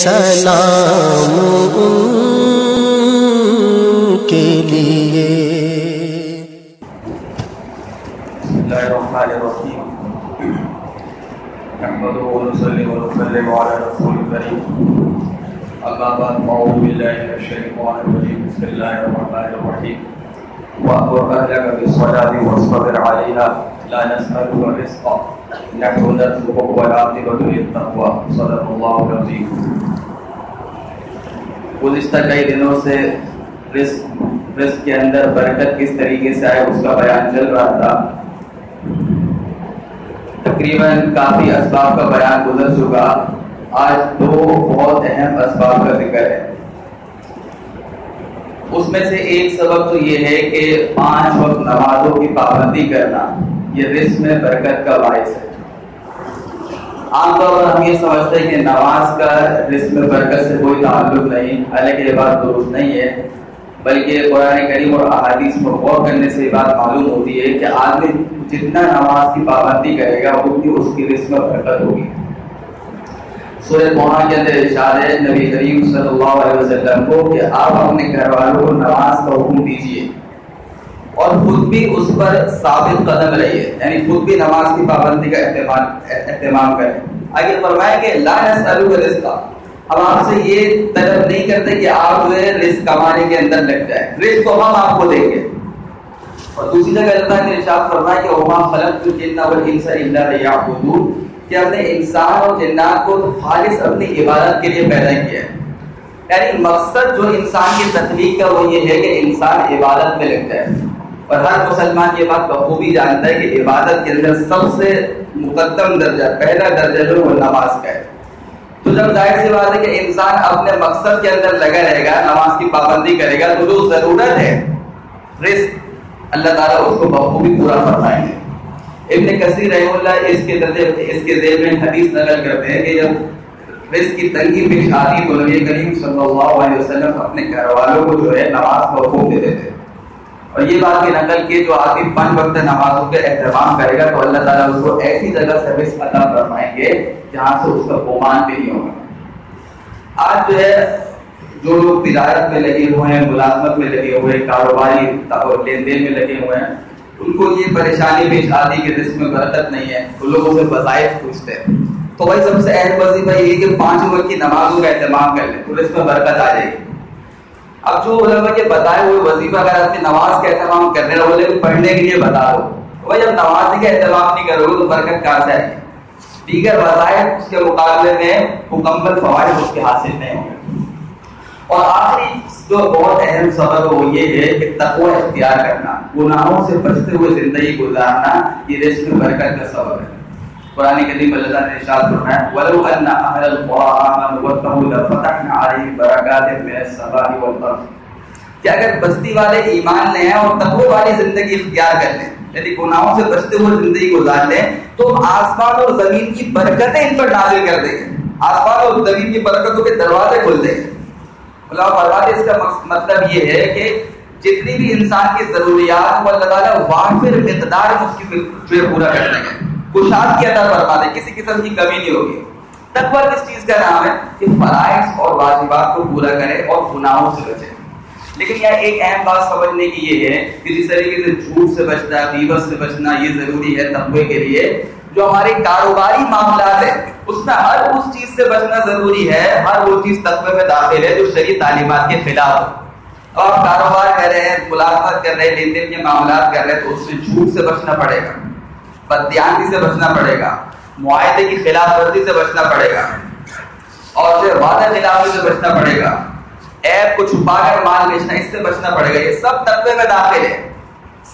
سلام ان کے لیے۔ بسم اللہ الرحمن الرحیم، نحمده ونصلي ونسلم على رسول الكريم، اما بعد، اعوذ باللہ من الشیطان الرجیم، بسم اللہ الرحمن الرحیم، وَأْمُرْ أَهْلَكَ بِالصَّلَاةِ وَاصْطَبِرْ عَلَيْهَا لَا نَسْأَلُكَ رِزْقًا نَحْنُ نَرْزُقُكَ وَالْعَاقِبَةُ لِلتَّقْوَىٰ، صدق اللہ العظیم۔ گزشتہ کئی دنوں سے رزق کے اندر برکت کس طریقے سے آئے اس کا بیان چل رہا تھا۔ تقریباً کافی اسباب کا بیان گزر چکا، آج دو بہت اہم اسباب کا ذکر ہے۔ اس میں سے ایک سبب تو یہ ہے کہ 5 وقت نمازوں کی پابندی کرنا، یہ رزق میں برکت کا باعث ہے۔ عام طور پر ہم یہ سمجھتے ہیں کہ نماز کا رزق میں برکت سے کوئی تعلق نہیں، حالانکہ یہ بات درست نہیں ہے، بلکہ قرآن کریم اور احادیث پر غور کرنے سے یہ بات معلوم ہوتی ہے کہ آدمی جتنا نماز کی پابندی کرے گا اتنی اس کی رزق میں برکت ہوگی۔ سورۃ طٰہٰ کے اندر ارشاد ہے نبی کریم صلی اللہ علیہ وسلم کو کہ آپ اپنے گھر والوں کو نماز کا حکم دیجیے اور خود بھی اس پر ثابت قدم رہیے، یعنی خود بھی نماز کی پابندی کا اہتمام کریں۔ آگے فرمایا کہ لا نسألک رزقا، اب آپ سے یہ طلب نہیں کرتے کہ آپ جو ہے رزق کمانے کے اندر لگ جائیں، رزق تو ہم آپ کو دیں گے۔ اور دوسری جگہ اللہ نے ارشاد فرمایا کہ وما خلقت الجن والانس الا لیعبدون، کہ ہم نے انسان اور جنات کو خالص اپنی عبادت کے لیے پیدا کیا ہے۔ یعنی مقصد جو انسان کی تخلیق کا وہ یہ ہے کہ انسان عبادت میں لگ جائے، اور ہر مسلمان یہ بات بخوبی جانتا ہے کہ عبادت کے اندر سب سے مقدم درجہ، پہلا درجہ جو وہ نماز کا ہے۔ تو جب ظاہر سی بات ہے کہ انسان اپنے مقصد کے اندر لگا رہے گا، نماز کی پابندی کرے گا، تو جو ضرورت ہے رزق، اللہ تعالیٰ اس کو بخوبی پورا فرمائیں گے۔ ابن کثیر رحمہ اللہ اس کے ذیل میں حدیث نقل کرتے ہیں کہ جب رزق کی تنگی پیش آتی تو نبی کریم صلی اللہ علیہ وسلم اپنے گھر والوں کو جو ہے نماز کا حکم دیتے تھے، اور یہ بات کی نقل کی جو آدمی 5 وقت نمازوں کے اہتمام کرے گا تو اللہ تعالیٰ اس کو ایسی جگہ سے رزق عطا فرمائیں گے جہاں سے اس کا گمان بھی نہیں ہوگا۔ آج جو ہے جو لوگ تجارت میں لگے ہوئے ہیں، ملازمت میں لگے ہوئے ہیں، کاروباری لین دین میں لگے ہوئے ہیں، ان کو یہ پریشانی پیش آتی کہ رزق میں برکت نہیں ہے، وہ لوگوں سے وظائف پوچھتے ہیں۔ تو بھائی سب سے اہم وظیفہ یہ ہے کہ 5 وقت کی نمازوں کا اہتمام کر لیں تو رزق میں برکت آ جائے گی۔ اب جو علماء کے بتائے وہ وظیفہ اگر اپنی نماز کا اہتمام کرنے رہو بولے پڑھنے کے لیے بتا دو، تو بھائی جب نماز کا اہتمام نہیں کرو گے تو برکت کہاں سے آئے گی؟ دیگر وظائف اس کے مقابلے میں مکمل فوائد اس کے حاصل نہیں ہوں گے۔ اور آخری جو بہت اہم سبب ہے وہ یہ ہے کہ تقوی اختیار کرنا، گناہوں سے بچتے ہوئے زندگی گزارنا، یہ رزق میں برکت کا سبب ہے۔ قرآن کریم اللہ نے ارشاد فرمایا وَلَوْ أَنَّ أَهْلَ الْقُرَىٰ آمَنُوا وَاتَّقُوا لَفَتَحْنَا عَلَيْهِمْ بَرَكَاتٍ مِّنَ السَّمَاءِ وَالْأَرْضِ، کہ اگر بستی والے ایمان لے ہیں اور تقوی والی زندگی اختیار کر لیں، یعنی گناہوں سے بچتے ہوئے زندگی گزار لیں، تو آسمان اور زمین کی برکتیں ان پر نازل کر دیں گے، آسمان اور زمین کی برکتوں کے دروازے کھل دیں گے۔ اللہ فرماتے اس کا مطلب یہ ہے کہ جتنی بھی انسان کی ضروریات کو اللہ تعالیٰ وافر مقدار میں اس کی پورا کر دیں گے، کشاد کی عطا فرما دیں، کسی قسم کی کمی نہیں ہوگی۔ تقویٰ کس چیز کا نام ہے کہ فرائض اور واجبات کو پورا کرے اور گناہوں سے بچے۔ لیکن یہاں ایک اہم بات سمجھنے کی یہ ہے کہ جس طریقے سے جھوٹ سے بچنا، غیبت سے بچنا یہ ضروری ہے تقوی کے لیے، جو ہمارے کاروباری معاملات ہیں اس میں ہر اس چیز سے بچنا ضروری ہے، ہر وہ چیز تقوی میں داخل ہے جو شرعی تعلیمات کے خلاف ہو۔ اب آپ کاروبار کر رہے ہیں، ملازمت کر رہے ہیں، لین دین کے معاملات کر رہے ہیں تو اس سے جھوٹ سے بچنا پڑے گا، بددیانتی سے بچنا پڑے گا، معاہدے کی خلاف ورزی سے بچنا پڑے گا، اور پھر وعدہ خلافی سے بچنا پڑے گا، عیب کو چھپا کر مال بیچنا اس سے بچنا پڑے گا۔ یہ سب تقوی میں داخل ہے۔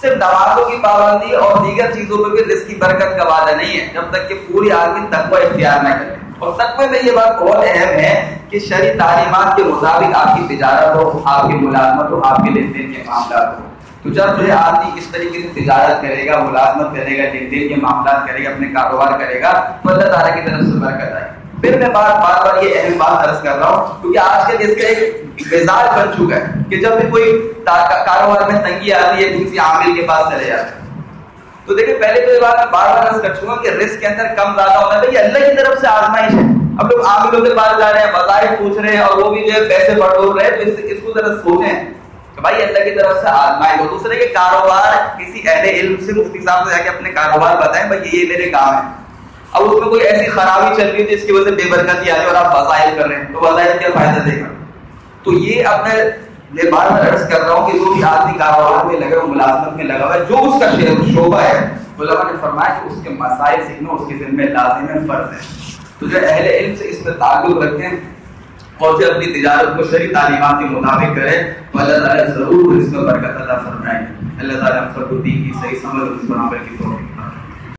صرف نمازوں کی پابندی اور دیگر چیزوں پہ بھی رزق کی برکت کا وعدہ نہیں ہے جب تک کہ پوری آدمی تقوی اختیار نہ کرے۔ اور تقوی میں یہ بات بہت اہم ہے کہ شرعی تعلیمات کے مطابق آپ کی تجارت ہو، آپ کی ملازمت ہو، آپ کے لین دین کے معاملات ہو۔ تو جب جو ہے آدمی اس طریقے سے تجارت کرے گا، ملازمت کرے گا، لین دین کے معاملات کرے گا، اپنے کاروبار کرے گا تو اللہ تعالیٰ کی طرف سے برکت آئے گی۔ پھر میں بار بار یہ اہم بات عرض کر رہا ہوں کیونکہ آج کل اس کا ایک مزاج بن چکا ہے کہ جب بھی کوئی کاروبار میں تنگی آتی ہے کسی عامل کے پاس چلے جاتے ہیں۔ تو دیکھیں پہلے تو یہ بات میں بار بار عرض کر چکا کہ رزق کے اندر کم زیادہ ہونا ہے، یہ اللہ کی طرف سے آزمائش ہے، اب لوگ عاملوں کے پاس جا رہے ہیں، وظائف پوچھ رہے ہیں اور وہ بھی جو ہے پیسے بٹور رہے ہیں، تو اس کو ذرا سوچیں کہ بھائی اللہ کی طرف سے آزمائش ہو. دوسرے کے کاروبار کسی اہل علم سے، مفتی صاحب سے جا کے اپنے کاروبار بتائیں بھائی یہ میرے کام ہے. اب اس میں کوئی ایسی خرابی چل رہی ہے جس کی وجہ سے بے برکتی آ رہی ہے اور آپ وظائف کر رہے ہیں، تو وظائف کیا فائدہ دے گا؟ تو یہ اب میں بار بار عرض کر رہا ہوں کہ جو بھی آدمی کاروبار میں لگا ہوا، ملازمت میں لگا ہوا ہے، جو اس کا شعبہ ہے، علماء نے فرمایا کہ اس کے مسائل سیکھنا اس کے ذمہ لازم ہے، فرض ہے. تو جو اہل علم سے اس میں تعلق رکھیں اور جو اپنی تجارت کو شرعی تعلیمات کے مطابق کرے تو اللہ تعالیٰ ضرور اس میں برکت عطا فرمائے. اللہ تعالیٰ ہم سب کو دین کی صحیح سمجھ اور اس پر عمل کی توفیق